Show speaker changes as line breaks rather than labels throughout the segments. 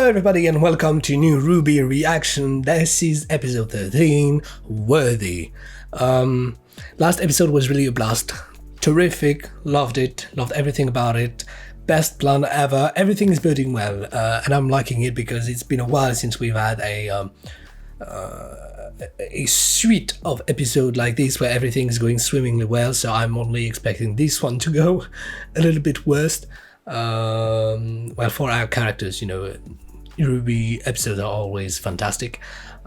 everybody and welcome to new RWBY reaction. This is episode 13, Worthy. Last episode was really a blast. Terrific, loved it, loved everything about it. Best plan ever, everything is building well, and I'm liking it because it's been a while since we've had a suite of episodes like this where everything is going swimmingly well, so I'm only expecting this one to go a little bit worse. Well, for our characters, you know, RWBY episodes are always fantastic.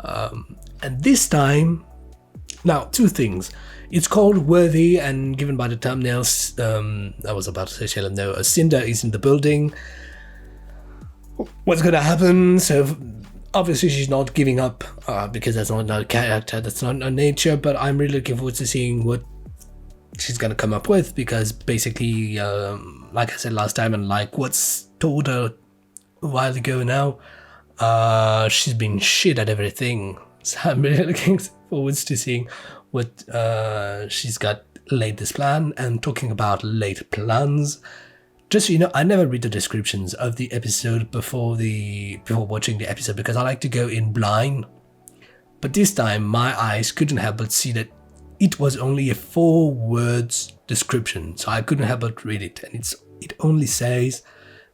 And this time, now, two things. It's called Worthy, and given by the thumbnails, I was about to say Sheldon, no, Cinder is in the building. What's gonna happen? So, obviously she's not giving up, because that's not her character, that's not her nature, but I'm really looking forward to seeing what she's gonna come up with, because basically, like I said last time, and like what's told her a while ago now, she's been shit at everything. So I'm really looking forward to seeing what she's got laid this plan. And talking about laid plans, just so you know, I never read the descriptions of the episode before watching the episode because I like to go in blind. But this time my eyes couldn't help but see that it was only a 4 words description, so I couldn't help but read it, and it only says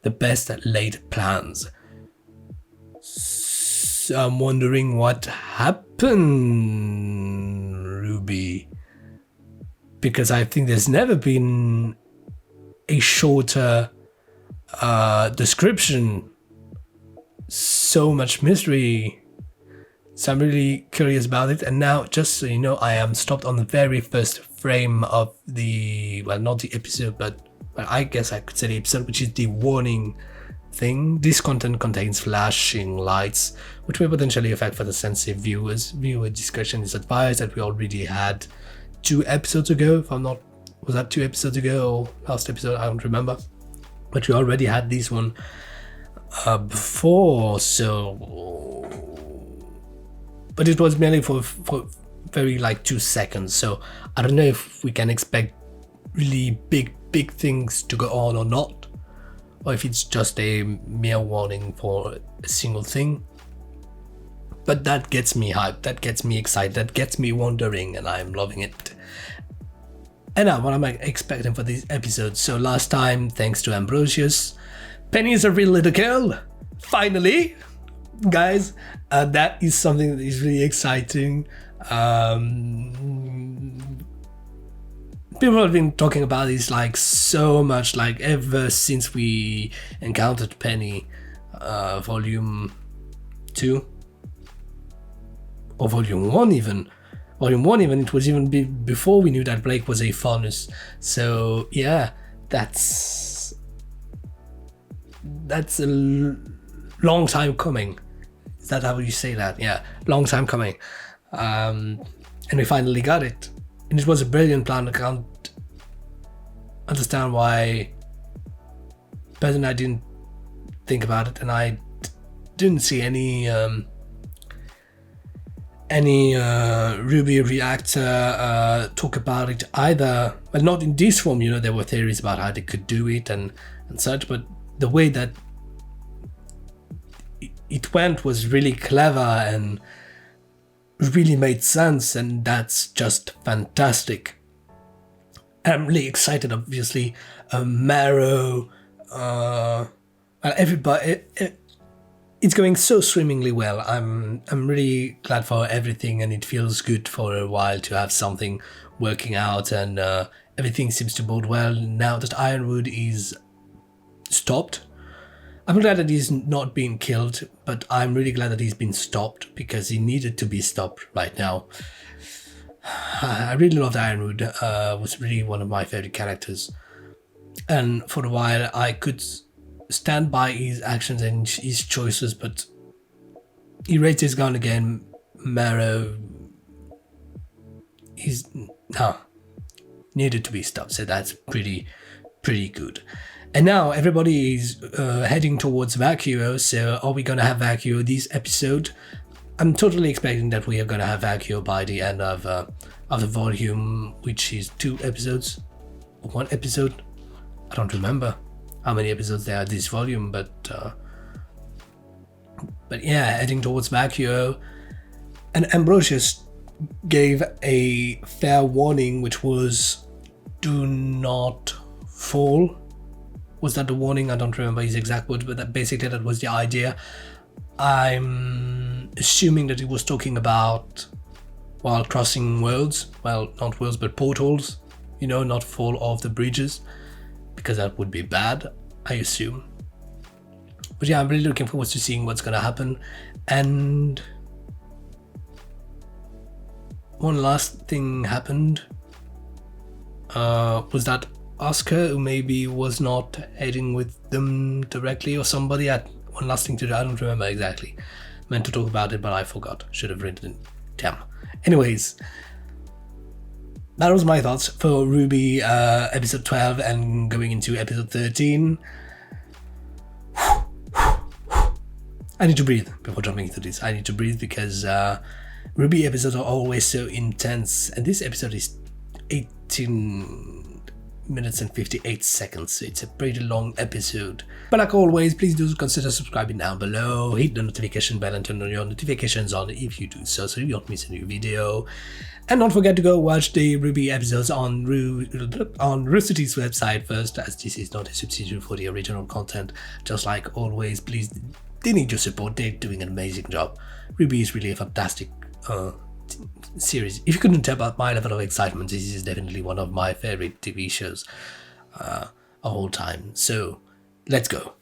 the best laid plans. So I'm wondering what happened, RWBY, because I think there's never been a shorter description. So much mystery. So I'm really curious about it. And now, just so you know, I am stopped on the very first frame of the, well, not the episode, but well, I guess I could say the episode, which is the warning thing. This content contains flashing lights, which may potentially affect for the sensitive viewers. Viewer discretion is advised. That we already had 2 episodes ago. If I'm not, was that 2 episodes ago or last episode? I don't remember. But we already had this one before, so... But it was merely for very like 2 seconds, so I don't know if we can expect really big things to go on or not, or if it's just a mere warning for a single thing. But that gets me hyped, that gets me excited, that gets me wondering, and I'm loving it. And now, what am I expecting for this episode? So last time, thanks to Ambrosius, Penny is a real little girl, finally! Guys, that is something that is really exciting. People have been talking about this like so much, like ever since we encountered Penny, volume 2 or volume 1 even. Volume 1 even, it was even before we knew that Blake was a Faunus. So yeah, that's a long time coming. Is that how you say that? Yeah, long time coming. And we finally got it. And it was a brilliant plan. I can't understand why personally I didn't think about it, and I didn't see any RWBY reactor talk about it either. Well, not in this form, you know, there were theories about how they could do it and such, but the way that it went was really clever and really made sense, and that's just fantastic. I'm really excited, obviously. Marrow, everybody, it's going so swimmingly well. I'm really glad for everything, and it feels good for a while to have something working out, and everything seems to bode well now that Ironwood is stopped. I'm glad that he's not being killed, but I'm really glad that he's been stopped, because he needed to be stopped right now. I really loved Ironwood, was really one of my favorite characters. And for a while I could stand by his actions and his choices, but he raised his gun again. Marrow needed to be stopped, so that's pretty good. And now everybody is heading towards Vacuo, so are we gonna have Vacuo this episode? I'm totally expecting that we are gonna have Vacuo by the end of the volume, which is 2 episodes, 1 episode. I don't remember how many episodes there are this volume, but But yeah, heading towards Vacuo, and Ambrosius gave a fair warning, which was do not fall. Was that the warning? I don't remember his exact words, but that basically that was the idea. I'm assuming that he was talking about while crossing worlds, well, not worlds but portals, you know, not fall off the bridges, because that would be bad, I assume. But yeah, I'm really looking forward to seeing what's gonna happen. And one last thing happened, was that Oscar, who maybe was not heading with them directly, or somebody had one last thing to do, I don't remember exactly. Meant to talk about it, but I forgot. Should have written it. Damn. Anyways, that was my thoughts for RWBY episode 12 and going into episode 13. I need to breathe before jumping into this. I need to breathe because RWBY episodes are always so intense, and this episode is 18 minutes and 58 seconds, so it's a pretty long episode. But like always, please do consider subscribing down below, hit the notification bell and turn on your notifications on if you do so you don't miss a new video. And don't forget to go watch the RWBY episodes on RoosterTeeth's website first, as this is not a substitute for the original content. Just like always, please, they need your support, they're doing an amazing job. RWBY is really a fantastic series. If you couldn't tell about my level of excitement, this is definitely one of my favorite TV shows of all time. So let's go.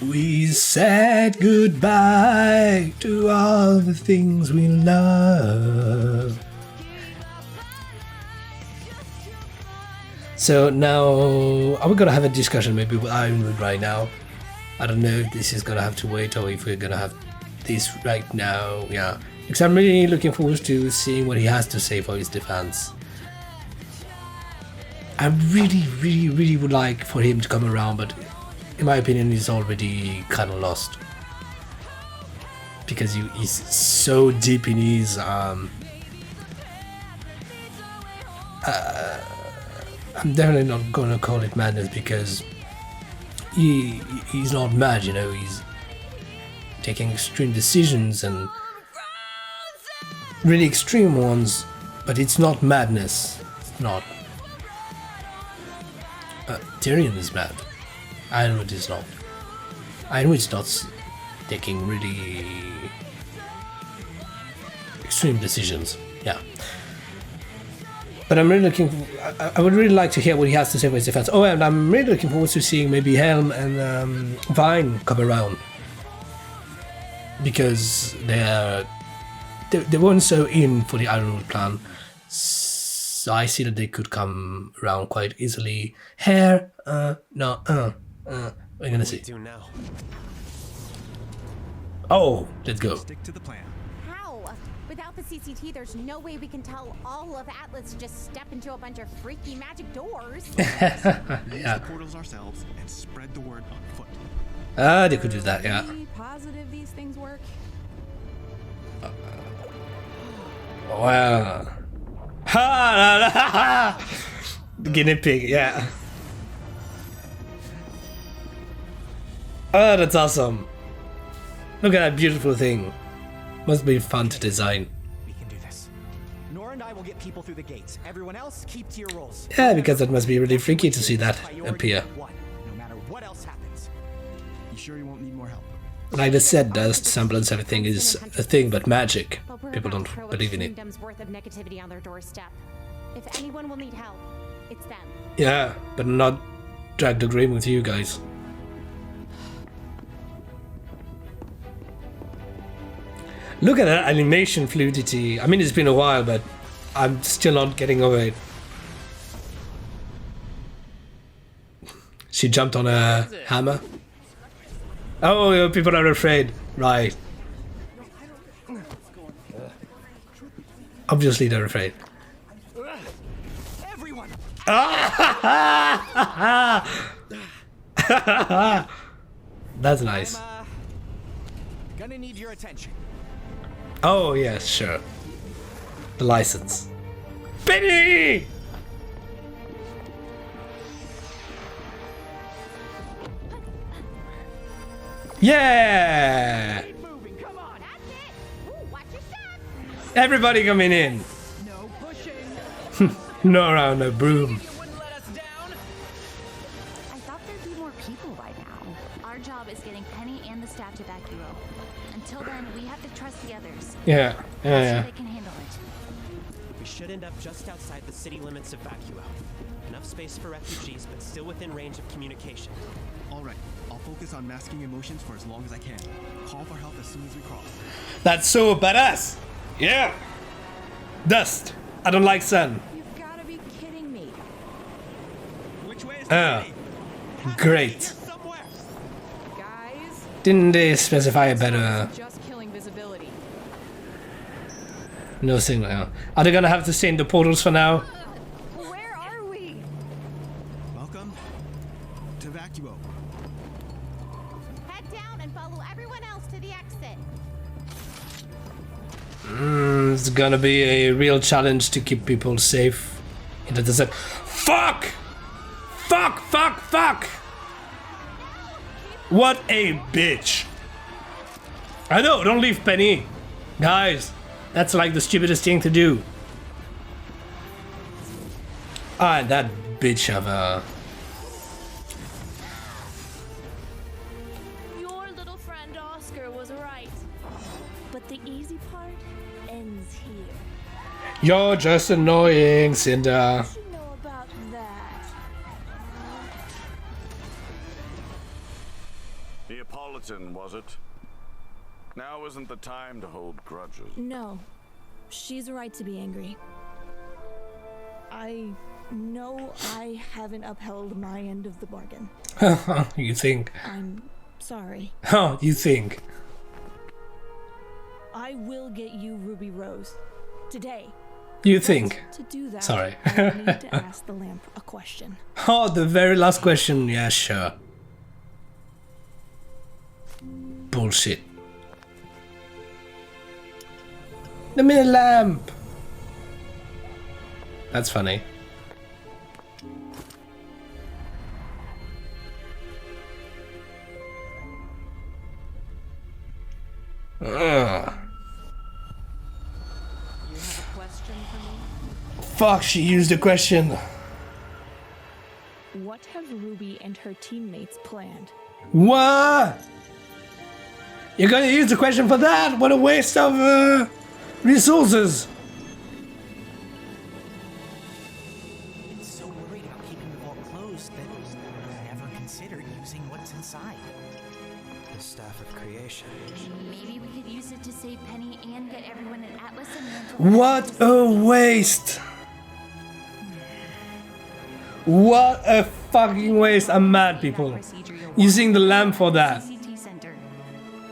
We said goodbye to all the things we love. So now, are we gonna have a discussion maybe with Ironwood right now? I don't know if this is gonna have to wait or if we're gonna have this right now. Yeah, because I'm really looking forward to seeing what he has to say for his defense. I really would like for him to come around, but in my opinion, he's already kind of lost because he's so deep in his I'm definitely not gonna call it madness because he's not mad, you know, he's taking extreme decisions and really extreme ones, but it's not madness. It's not. Tyrion is mad. Ironwood is not. Ironwood's not taking really extreme decisions. Yeah. But I'm really looking. I would really like to hear what he has to say for his defense. Oh, and I'm really looking forward to seeing maybe Helm and Vine come around because they weren't so in for the Ironwood plan. So I see that they could come around quite easily. Hair, no, we're gonna see. Oh, let's go.
Stick to the plan.
Without the CCT, there's no way we can tell all of Atlas to just step into a bunch of freaky magic doors.
Use the portals ourselves and spread the word on foot.
Ah, they could do that, yeah.
Are you positive these things work?
Wow. Ha! The guinea pig, yeah. Oh, that's awesome. Look at that beautiful thing. Must be fun to design.
We can do this. Nora and I will get people through the gates. Everyone else, keep to your roles.
Yeah, because that must be really freaky to see that appear.
One, no matter what else happens.
You sure you won't need more help?
Like I said, dust, semblance, everything is a thing, but magic. People don't believe in it.
Worth of negativity on their doorstep. If anyone will need help, it's them.
Yeah, but not drag the grave with you guys. Look at that animation fluidity. I mean, it's been a while, but I'm still not getting over it. She jumped on a hammer. Oh, people are afraid. Right. Obviously, they're afraid.
Everyone.
That's nice.
I'm gonna need your attention.
Oh, yeah, sure. The license. Penny! Yeah!
Keep moving, come on!
That's it. Ooh, watch your step.
Everybody coming in.
No pushing!
No round, no broom.
You wouldn't let us down!
I thought there'd be more people by now. Our job is getting Penny and the staff to back you up. Until then, we have to trust the others.
Yeah,
So
yeah.
they can handle it.
We should end up just outside the city limits of Vacuo. Enough space for refugees, but still within range of communication.
All right, I'll focus on masking emotions for as long as I can. Call for help as soon as we cross.
That's so badass. Yeah. Dust. I don't like sun.
You've got to be kidding me.
Which way is
Ah,
the city? Has to be
great.
here somewhere.
Guys,
Didn't they specify a better
just killing visibility.
no signal? Are they gonna have to stay in the portals for now?
Where are we?
Welcome to Vacuo.
Head down and follow everyone else to the exit.
It's gonna be a real challenge to keep people safe in the desert. Fuck! Fuck! Fuck! Fuck! What a bitch! I know, don't leave Penny. Guys, that's like the stupidest thing to do. Ah, that bitch of a...
Your little friend Oscar was right. But the easy part ends here.
You're just annoying, Cinder.
What you know about that?
Neapolitan, was it? Now isn't the time to hold grudges.
No, she's right to be angry. I know I haven't upheld my end of the bargain.
You think?
I'm sorry.
Oh, you think?
I will get you Ruby Rose today.
You think?
To do that,
Sorry.
I need to ask the lamp a question.
Oh, the very last question. Yeah, sure. Bullshit. The minute lamp. That's funny. Ugh.
You have a question for me?
Fuck, she used the question.
What have Ruby and her teammates planned?
What? You're gonna use the question for that? What a waste of resources.
It's so worried about keeping the vault closed that I never considered using what's inside. The Staff of Creation.
Maybe we could use it to save Penny and get everyone at Atlas and Mantle.
What a waste. What a fucking waste. I'm mad, people. Using the lamp for that.
CCT Center.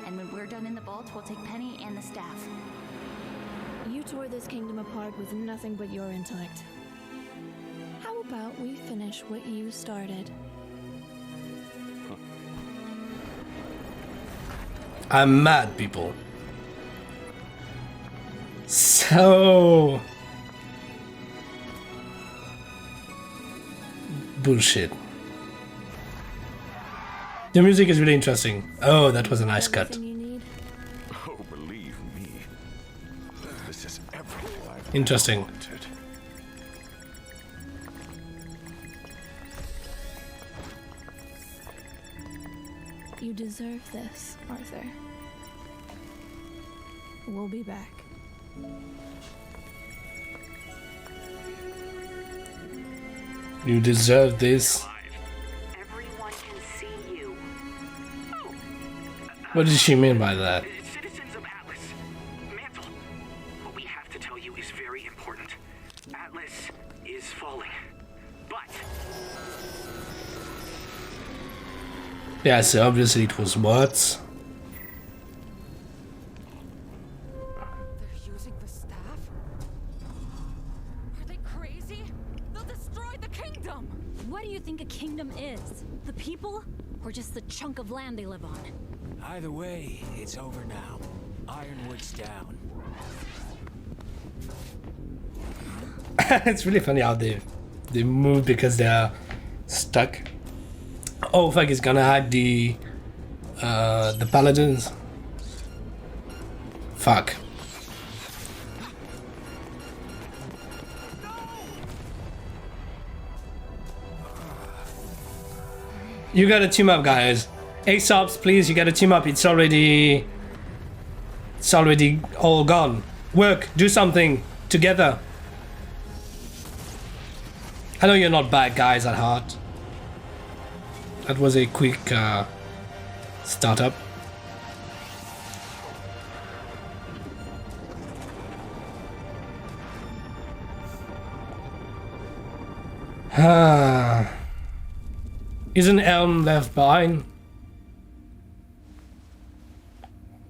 And when we're done in the vault, we'll take Penny and the staff.
You tore this kingdom apart with nothing but your intellect. How about we finish what you started?
I'm mad, people. So... bullshit. The music is really interesting. Oh, that was a nice cut.
Everything you need?
Oh, believe me. This is everything I've
Interesting.
wanted.
You deserve this, Arthur. We'll be back.
You deserve this.
Everyone can see you.
What does she mean by that?
Citizens of Atlas, Mantle, what we have to tell you is very important. Atlas is falling, but
Yeah, so obviously it was what?
They're using the staff? Are they crazy? They'll destroy the kingdom!
What do you think a kingdom is? The people? Or just the chunk of land they live on?
Either way, it's over now. Ironwood's down.
It's really funny how they move because they are stuck. Oh fuck, he's gonna hide the paladins. Fuck. You gotta team up, guys. Aesop's, please, you gotta team up. It's already all gone. Work, do something together. I know you're not bad guys at heart. That was a quick startup. Isn't Elm left behind?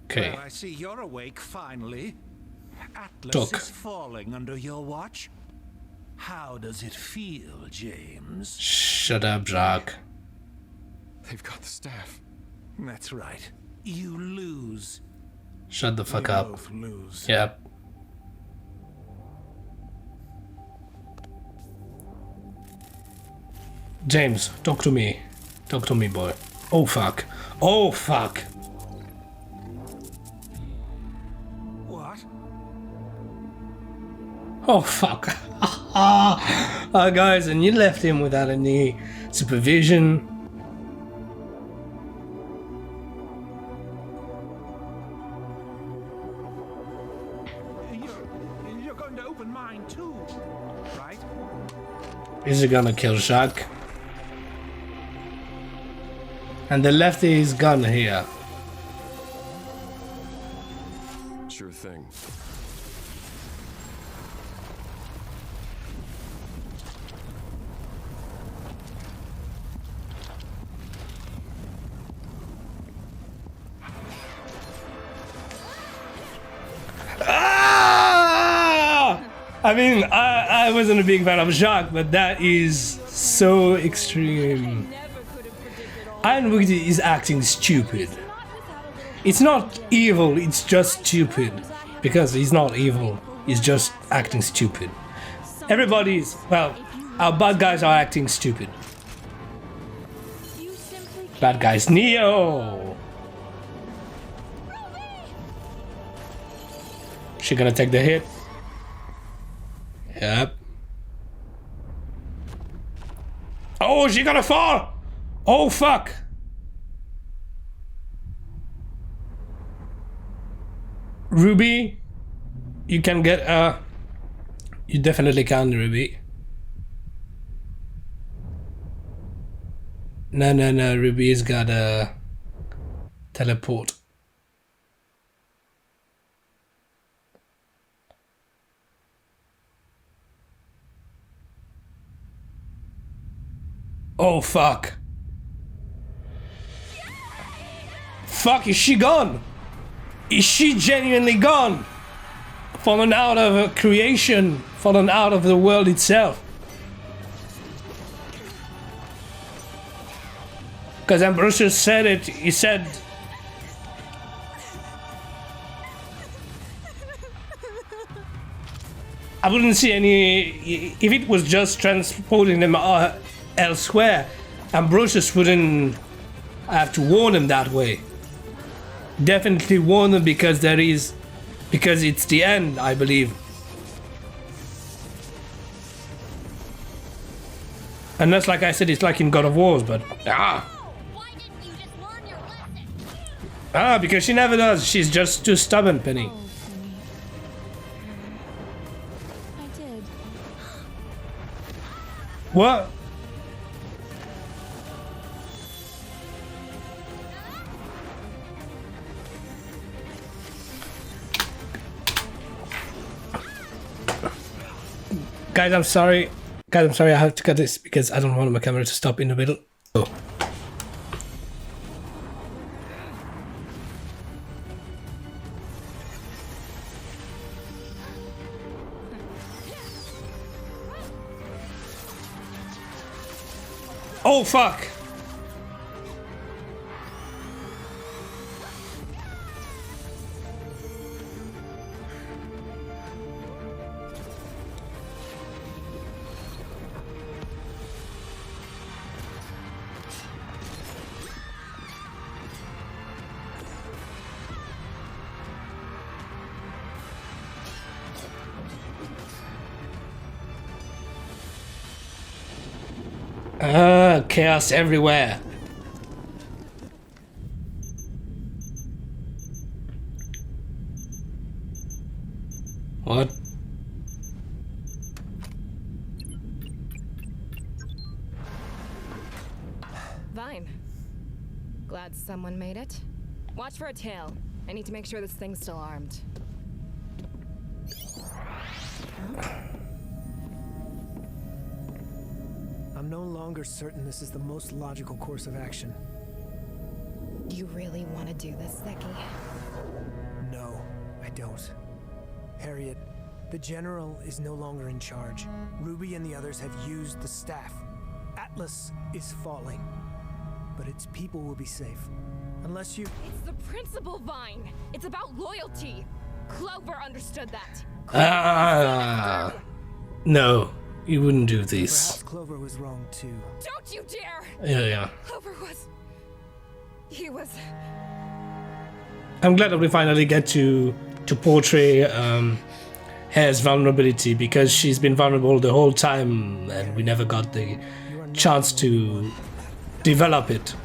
Okay.
Well, I see you're awake finally. Atlas
Talk.
is falling under your watch. How does it feel, James?
Shut up, Jacques.
They've got the staff.
That's right. You lose.
Shut the fuck
We
up.
both lose.
Yep. James, talk to me. Talk to me, boy. Oh fuck. Oh fuck.
What?
Oh fuck. Guys, and you left him without any supervision.
You're going to open mine too, right?
Is he gonna kill Jacques? And they left his gun here.
Sure thing.
I mean, I wasn't a big fan of Jacques, but that is so extreme. RWBY is acting stupid. It's not evil, it's just stupid. Because he's not evil, he's just acting stupid. Everybody's, well, our bad guys are acting stupid. Bad guys, Neo! She gonna take the hit? Yep. Oh, she gonna fall! Oh, fuck! RWBY, you can get you definitely can, RWBY. No, RWBY's got a teleport. Oh fuck. Fuck, is she gone? Is she genuinely gone? Fallen out of her creation, fallen out of the world itself. Because Ambrosius said it, he said... I wouldn't see any... If it was just transporting them elsewhere, Ambrosius wouldn't have to warn him that way. Definitely warn them because because it's the end, I believe. Unless, like I said, it's like in God of War, but
Why didn't you just learn your lesson?
because she never does. She's just too stubborn, Penny.
I did.
What? Guys, I'm sorry. Guys, I'm sorry. I have to cut this because I don't want my camera to stop in the middle. Oh. Oh fuck! Chaos everywhere. What?
Fine. Glad someone made it. Watch for a tail. I need to make sure this thing's still armed.
I'm no longer certain this is the most logical course of action.
Do you really want to do this, Zeki?
No, I don't. Harriet, the General is no longer in charge. RWBY and the others have used the staff. Atlas is falling. But its people will be safe. Unless you...
It's the principle, Vine! It's about loyalty! Clover understood that!
No, you wouldn't do this.
Perhaps Clover was wrong too.
Don't you dare!
Yeah.
Clover was... He was...
I'm glad that we finally get to portray Hare's vulnerability, because she's been vulnerable the whole time and we never got the chance to develop it.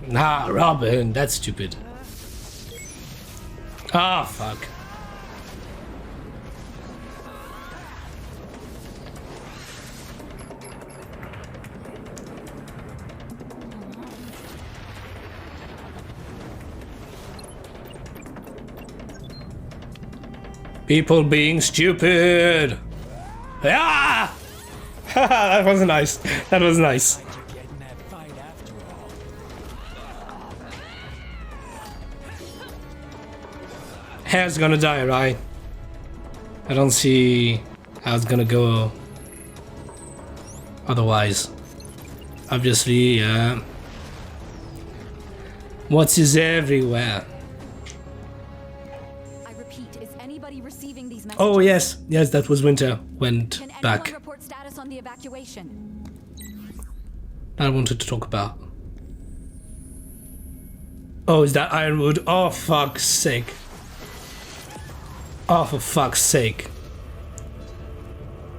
Nah, Robin, that's stupid. Ah, fuck. People being stupid. Ah! That was nice. That was nice. Hare's gonna die, right? I don't see how it's gonna go otherwise. Obviously, what's is everywhere.
I repeat, is anybody receiving these messages?
Oh yes, that was Winter went
Can
back.
anyone report status on the evacuation?
I wanted to talk about. Oh, is that Ironwood? Oh, fuck's sake. Oh, for fuck's sake.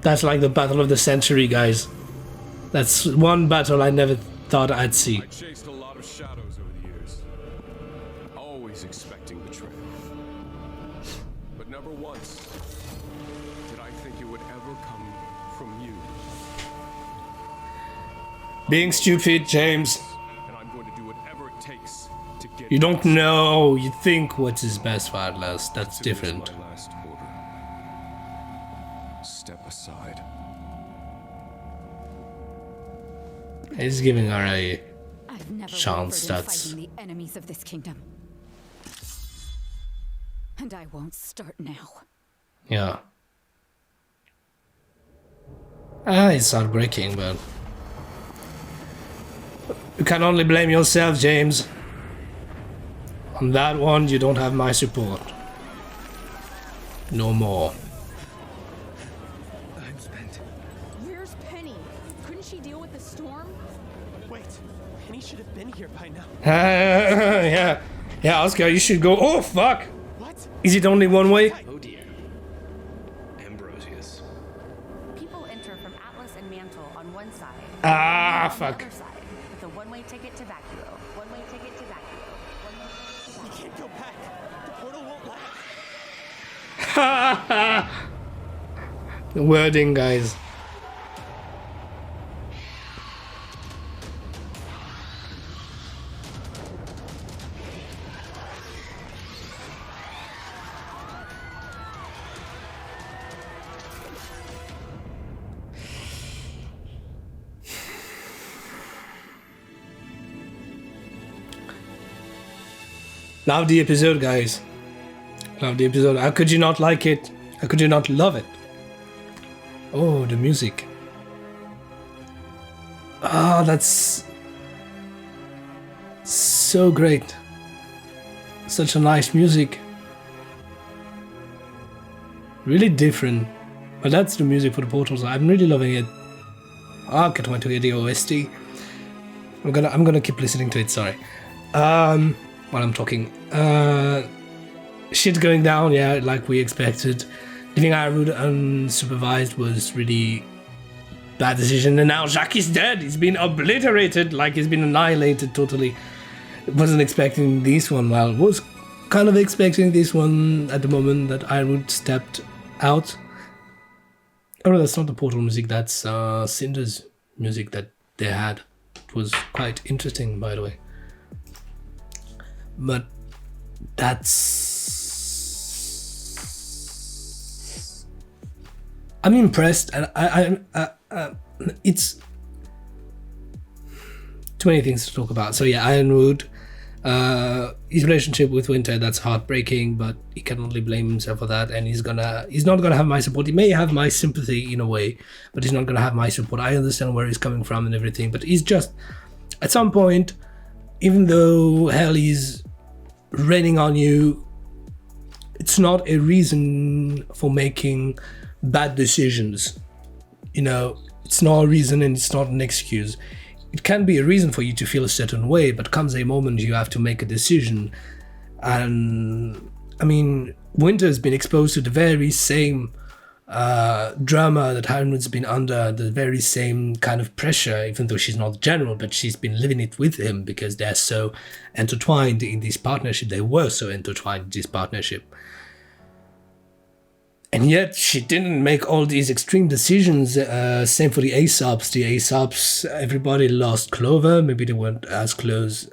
That's like the battle of the century, guys. That's one battle I never thought I'd see.
I chased a lot of shadows over the years, always expecting betrayal. But never once did I think it would ever come from you.
Being stupid, James.
And I'm going to do whatever it takes to get
You don't know. You think what is best for Atlas. That's different.
my last order. Step aside.
He's giving her a
I've never
chance.
wavered in
That's
fighting the enemies of this kingdom. And I won't start now.
yeah. It's heartbreaking, but you can only blame yourself, James. On that one, you don't have my support. No more.
I'm spent.
Where's Penny? Couldn't she deal with the storm?
Wait, Penny should have been here by now.
Yeah, Oscar, you should go. Oh, fuck!
What?
Is it only one way?
Oh dear. Ambrosius.
People enter from Atlas and Mantle on one side.
Ah,
and
fuck.
On the other side, with a one-way ticket to Vacuo. One-way ticket to Vacuo.
We can't go back. The portal won't let.
The wording, guys. Love the episode, guys. Love the episode. How could you not like it? How could you not love it? Oh, the music. Ah, that's so great. Such a nice music. Really different. But that's the music for the portals. I'm really loving it. I can't wait to hear the OST. I'm gonna keep listening to it, sorry. While I'm talking. Shit going down, yeah, like we expected. Leaving Ironwood unsupervised was really bad decision, and now Jacques is dead. He's been obliterated, like he's been annihilated totally. Wasn't expecting this one. Well, was kind of expecting this one at the moment that Ironwood stepped out. Oh no, that's not the Portal music, that's Cinder's music that they had. It was quite interesting, by the way. But I'm impressed, and it's too many things to talk about. So yeah, Ironwood, his relationship with Winter, that's heartbreaking, but he can only blame himself for that, and he's not gonna have my support. He may have my sympathy in a way, but he's not gonna have my support. I understand where he's coming from and everything, but he's just, at some point, even though hell is raining on you, it's not a reason for making bad decisions. You know, it's not a reason and it's not an excuse. It can be a reason for you to feel a certain way, but comes a moment you have to make a decision. And I mean, Winter's been exposed to the very same drama that Ironwood's been under, the very same kind of pressure, even though she's not general, but she's been living it with him because they're so intertwined in this partnership. They were so intertwined in this partnership. And yet she didn't make all these extreme decisions. Same for the Aesops. The Aesops, everybody lost Clover. Maybe they weren't as close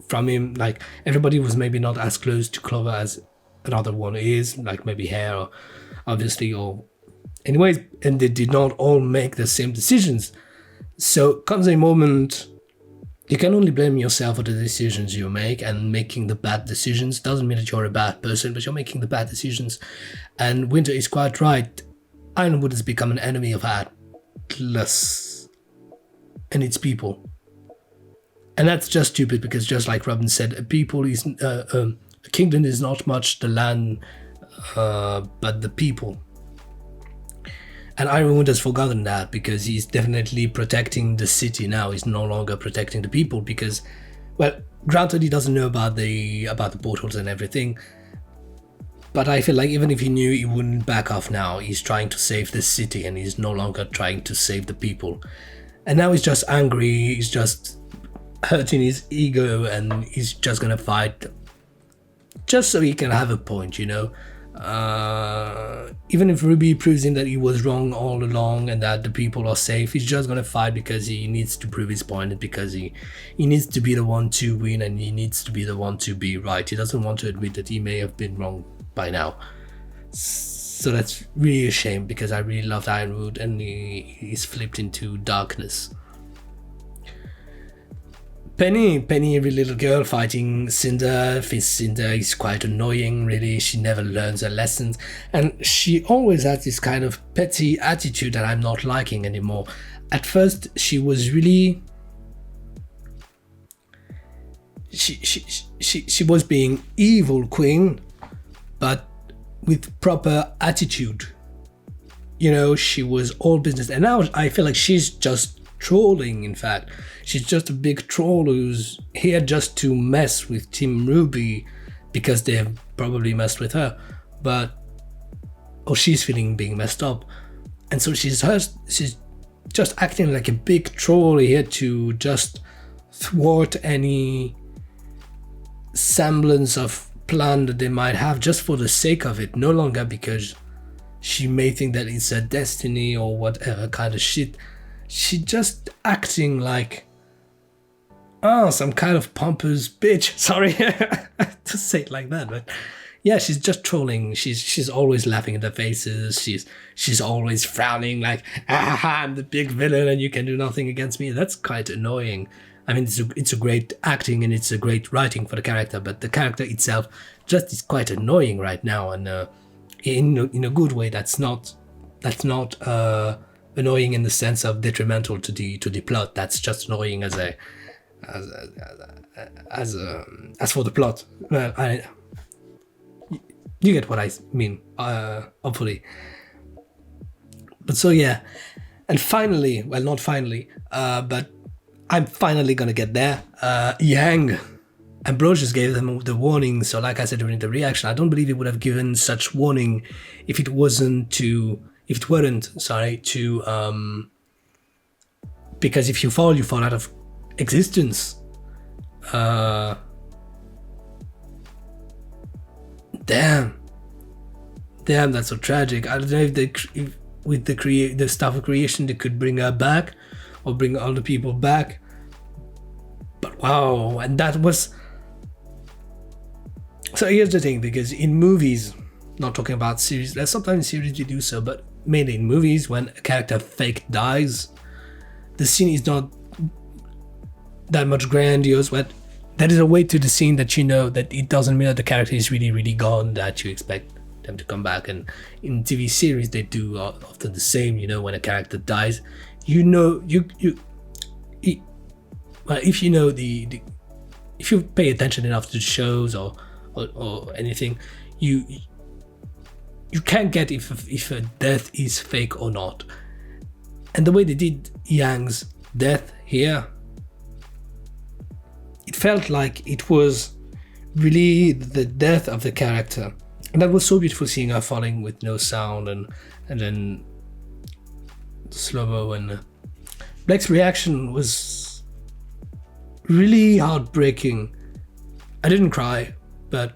from him. Like, everybody was maybe not as close to Clover as another one is. Like, maybe Hare, obviously, or... Anyways, and they did not all make the same decisions. So comes a moment... You can only blame yourself for the decisions you make, and making the bad decisions doesn't mean that you're a bad person, but you're making the bad decisions. And Winter is quite right. Ironwood has become an enemy of Atlas and its people. And that's just stupid, because just like Robin said, a kingdom is not much the land, but the people. And Ironwood has forgotten that, because he's definitely protecting the city now. He's no longer protecting the people because, well, granted he doesn't know about the portals and everything, but I feel like even if he knew, he wouldn't back off now. He's trying to save the city and he's no longer trying to save the people. And now he's just angry, he's just hurting his ego, and he's just gonna fight just so he can have a point, you know. Even if RWBY proves him that he was wrong all along and that the people are safe, he's just gonna fight because he needs to prove his point, and because he needs to be the one to win, and he needs to be the one to be right. He doesn't want to admit that he may have been wrong by now. So that's really a shame, because I really loved Ironwood, and he's flipped into darkness. Penny, a little girl fighting Cinder. Cinder is quite annoying, really. She never learns her lessons, and she always has this kind of petty attitude that I'm not liking anymore. At first, she was really... She was being evil queen, but with proper attitude. You know, she was all business, and now I feel like she's just trolling. In fact, she's just a big troll who's here just to mess with Team RWBY because they have probably messed with her, or she's feeling being messed up, and so she's just acting like a big troll here to just thwart any semblance of plan that they might have, just for the sake of it, no longer because she may think that it's her destiny or whatever kind of shit. She just acting like some kind of pompous bitch. Sorry to say it like that, but yeah, she's just trolling. She's always laughing at their faces. She's always frowning like, I'm the big villain and you can do nothing against me. That's quite annoying. I mean, it's a great acting and it's a great writing for the character, but the character itself just is quite annoying right now, and in a good way. That's not annoying in the sense of detrimental to the plot. That's just annoying as for the plot. Well, you get what I mean, hopefully. But so yeah, and finally, well, not finally, but I'm finally gonna get there. Yang, Ambrosius gave them the warning. So like I said during the reaction, I don't believe he would have given such warning if it weren't to because if you fall out of existence. Damn, that's so tragic. I don't know if with the stuff of creation they could bring her back or bring all the people back. But wow, and that was. So here's the thing, because in movies, not talking about series, there's sometimes series you do so, but mainly in movies, when a character fake dies, the scene is not that much grandiose, but there is a way to the scene that you know that it doesn't mean that the character is really, really gone, that you expect them to come back. And in TV series, they do often the same, you know, when a character dies, you know, well, if you know if you pay attention enough to the shows or anything, you can't get if a death is fake or not. And the way they did Yang's death here, it felt like it was really the death of the character, and that was so beautiful, seeing her falling with no sound, and then slow-mo. And Blake's reaction was really heartbreaking. I didn't cry, but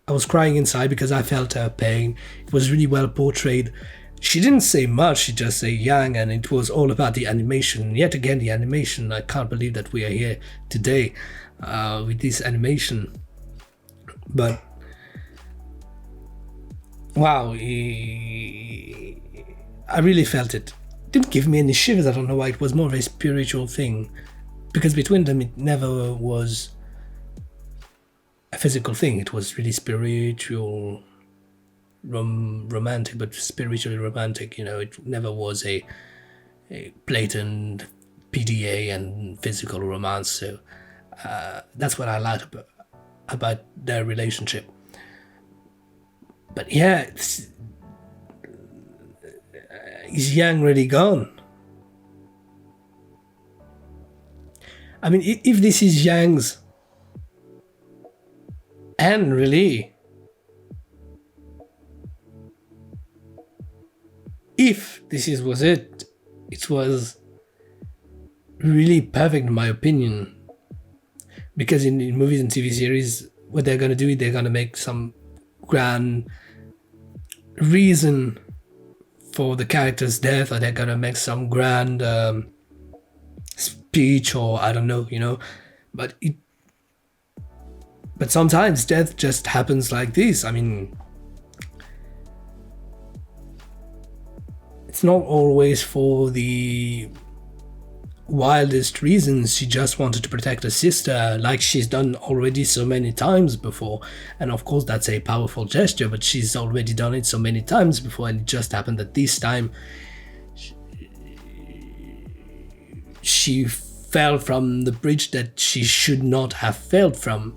I was crying inside because I felt her pain. It was really well portrayed. She didn't say much, she just said Yang, and it was all about the animation. Yet again, the animation. I can't believe that we are here today with this animation. But wow, I really felt it. It didn't give me any shivers, I don't know why. It was more of a spiritual thing, because between them it never was a physical thing. It was really spiritual, romantic, but spiritually romantic. You know, it never was a blatant PDA and physical romance. So that's what I liked about their relationship. But yeah, is Yang really gone? I mean, if this is Yang's end, really, if this was it was really perfect in my opinion. Because in movies and TV series, what they're going to do is they're going to make some grand reason for the character's death, or they're going to make some grand speech, or I don't know, you know. But sometimes death just happens like this. I mean, it's not always for the wildest reasons. She just wanted to protect her sister, like she's done already so many times before. And of course that's a powerful gesture, but she's already done it so many times before, and it just happened that this time she fell from the bridge that she should not have fell from.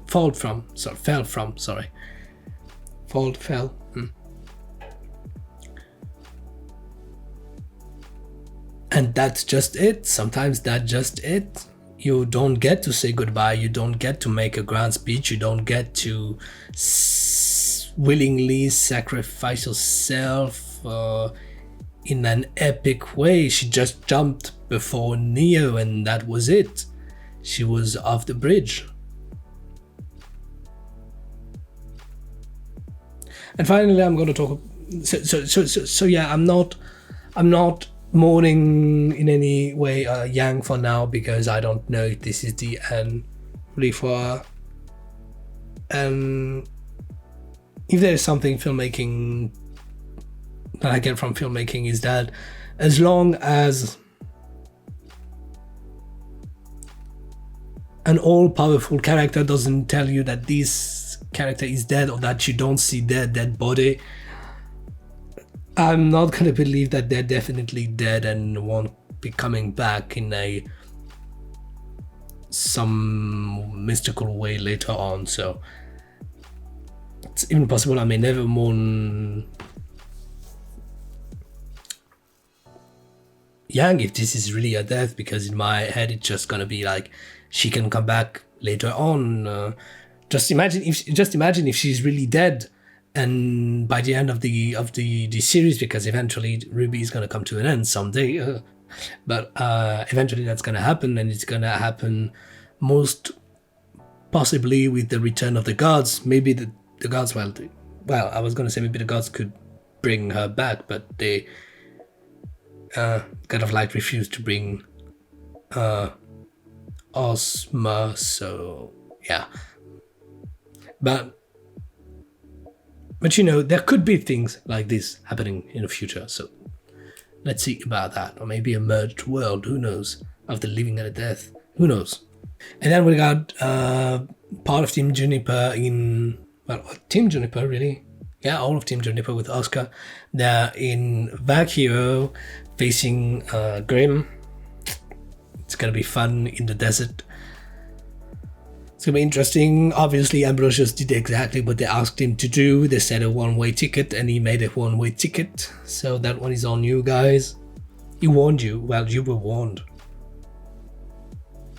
And that's just it. Sometimes that's just it. You don't get to say goodbye. You don't get to make a grand speech. You don't get to willingly sacrifice yourself in an epic way. She just jumped before Neo, and that was it. She was off the bridge. And finally, I'm going to talk. So yeah, I'm not mourning in any way Yang for now, because I don't know if this is the end really for her. And if there is something filmmaking that I get from filmmaking, is that as long as an all-powerful character doesn't tell you that this character is dead, or that you don't see their dead body, I'm not gonna believe that they're definitely dead and won't be coming back in some mystical way later on. So it's even possible I may never mourn young if this is really a death, because in my head it's just gonna be like she can come back later on. Just imagine if she's really dead, and by the end of the series, because eventually RWBY is gonna come to an end someday. But eventually that's gonna happen, and it's gonna happen most possibly with the return of the gods. Maybe the gods, well, I was gonna say maybe the gods could bring her back, but they kind of like refused to bring Ozma, so yeah. But you know, there could be things like this happening in the future, so let's see about that. Or maybe a merged world, who knows, of the living and the death, who knows. And then we got part of Team Juniper in, well, Team Juniper really, yeah, all of Team Juniper with Oscar. They're in Vacuo facing Grimm. It's gonna be fun in the desert. It's gonna be interesting. Obviously, Ambrosius did exactly what they asked him to do. They said a one-way ticket, and he made a one-way ticket. So that one is on you guys. He warned you. Well, you were warned.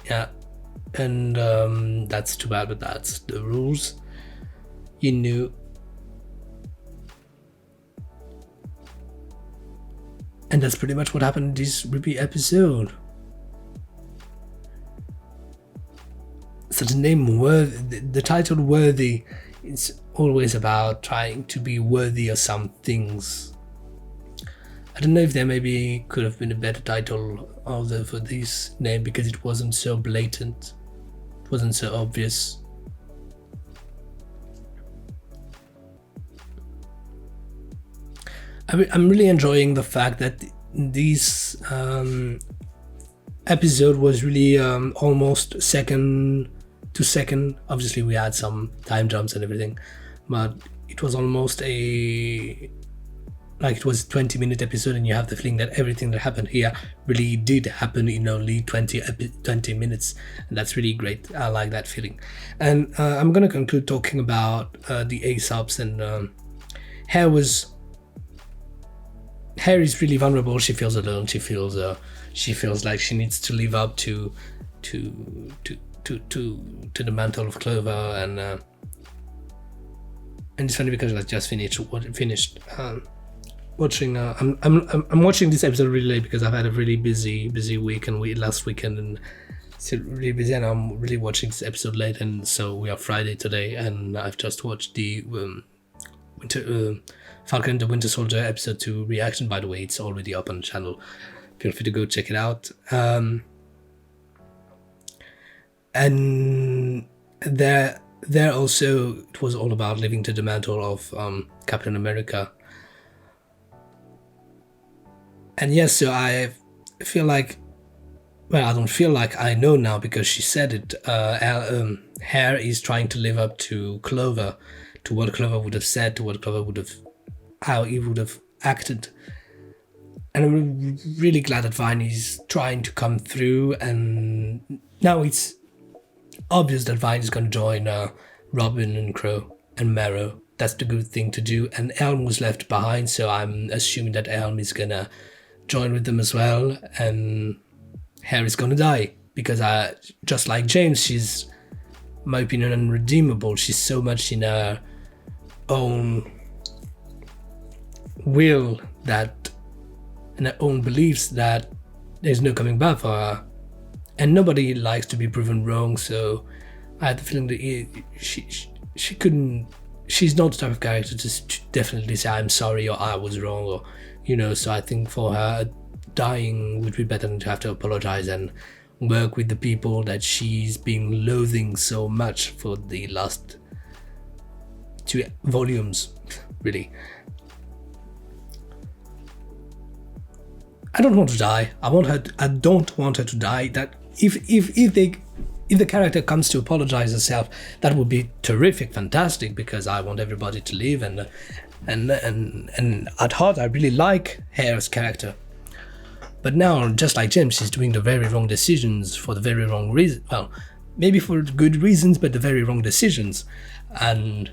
Yeah, and that's too bad, but that's the rules. You knew. And that's pretty much what happened in this RWBY episode. So the name Worthy, the title Worthy, it's always about trying to be worthy of some things. I don't know if there maybe could have been a better title for this name, because it wasn't so blatant, it wasn't so obvious. I'm really enjoying the fact that this episode was really almost second to second. Obviously we had some time jumps and everything, but it was almost it was a 20-minute episode, and you have the feeling that everything that happened here really did happen in only 20 minutes, and that's really great. I like that feeling. And I'm gonna conclude talking about the Aesop's, and Hair is really vulnerable. She feels alone. She feels like she needs to live up to the mantle of Clover, and it's funny because I just finished watching. I'm watching this episode really late because I've had a really busy week and last weekend, and it's really busy, and I'm really watching this episode late. And so we are Friday today, and I've just watched the Falcon and the Winter Soldier episode 2 reaction. By the way, it's already up on the channel. Feel free to go check it out. And there also, it was all about living to the mantle of Captain America. And yes, so I feel like, well, I don't feel like, I know now because she said it. Hair is trying to live up to Clover, to what Clover would have said, to what Clover would have, how he would have acted. And I'm really glad that Vine is trying to come through, and now it's obvious that Vine is going to join Robin and Crow and Marrow. That's the good thing to do. And Elm was left behind, so I'm assuming that Elm is gonna join with them as well, and Hair is gonna die, because just like James, she's, in my opinion, unredeemable. She's so much in her own will, that, and her own beliefs, that there's no coming back for her. And nobody likes to be proven wrong, so I had the feeling that she couldn't, she's not the type of character to definitely say I'm sorry or I was wrong, or, you know. So I think for her, dying would be better than to have to apologize and work with the people that she's been loathing so much for the last 2 volumes, really. I don't want to die. I don't want her to die. That if the character comes to apologize herself, that would be terrific, fantastic, because I want everybody to live, and at heart I really like Hair's character. But now, just like James, she's doing the very wrong decisions for the very wrong reason. Well, maybe for good reasons, but the very wrong decisions. And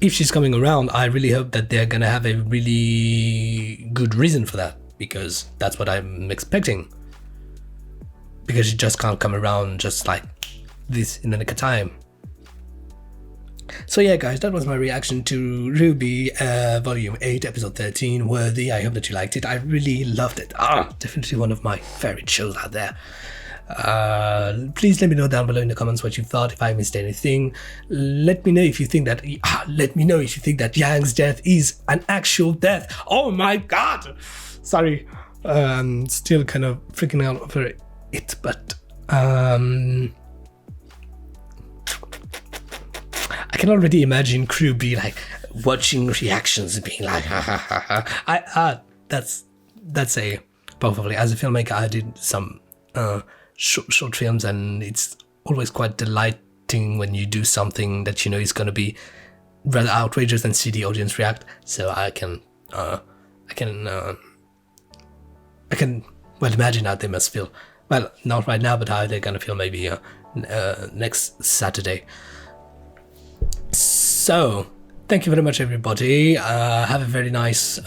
if she's coming around, I really hope that they're gonna have a really good reason for that, because that's what I'm expecting. Because it just can't come around just like this in a nick of time. So yeah guys, that was my reaction to RWBY Volume 8 Episode 13, Worthy. I hope that you liked it. I really loved it. Definitely one of my favorite shows out there. Please let me know down below in the comments what you thought, if I missed anything. Let me know if you think that Yang's death is an actual death. Oh my god! Sorry. Still kind of freaking out over it, but I can already imagine crew be like watching reactions and being like, ha ha ha ha. That's a probably, as a filmmaker, I did some short films, and it's always quite delighting when you do something that you know is going to be rather outrageous and see the audience react. So I can well imagine how they must feel. Well, not right now, but how they're gonna feel maybe next Saturday. So, thank you very much, everybody. Have a very nice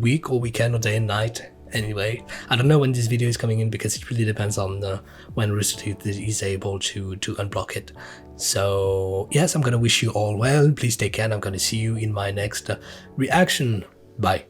week or weekend or day and night. Anyway, I don't know when this video is coming in because it really depends on when RoosterTeeth is able to unblock it. So, yes, I'm gonna wish you all well. Please take care, and I'm gonna see you in my next reaction. Bye.